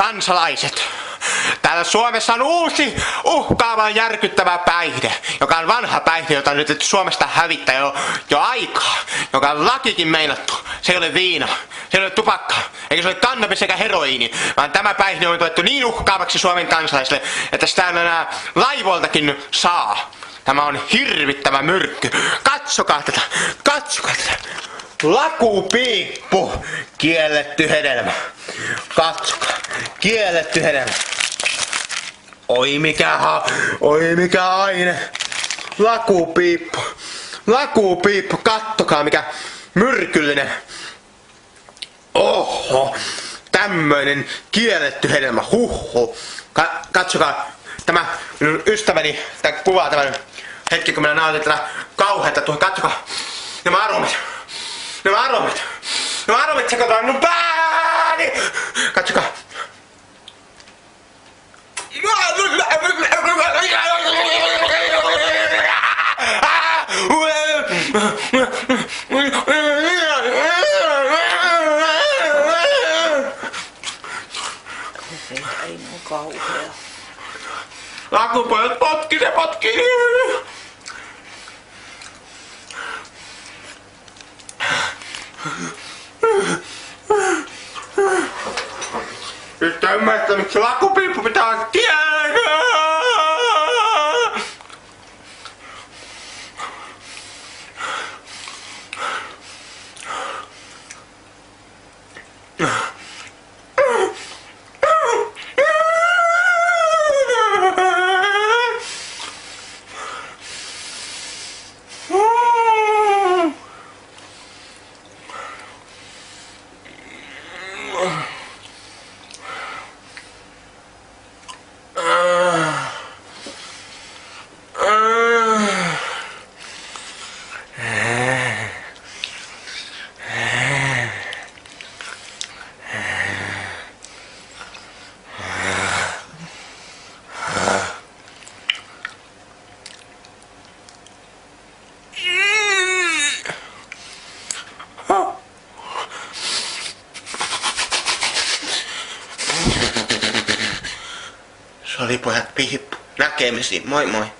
kansalaiset, täällä Suomessa on uusi, uhkaava, järkyttävä päihde, joka on vanha päihde, jota on nyt Suomesta hävittää jo aikaa, joka on lakikin meinattu. Se ei ole viina, se ei ole tupakka, eikä se ole kannabis eikä heroiini, vaan tämä päihde on tuettu niin uhkaavaksi Suomen kansalaisille, että sitä enää laivoiltakin saa. Tämä on hirvittävä myrkky. Katsokaa tätä, katsokaa tätä. Lakupiippu, kielletty hedelmä. Katsokaa, kielletty hedelmä. Oi mikä aine. Lakupiippu, lakupiippu, kattokaa mikä myrkyllinen. Oho, tämmöinen kielletty hedelmä, huhhuh. Katsokaa, tämä minun ystäväni, tämä kuvaa tämän hetki kun minä nautin tätä kauheata tuohon, katsokaa. Nämä aromit sekoitaan minun pääni! Katsokaa! Ei mun kauhea. Lakupojat potkii! Nyt ymmärrät, miksi lakupiippu pitää kieltää! Se oli pojat piippu. Näkemisiin. Moi moi.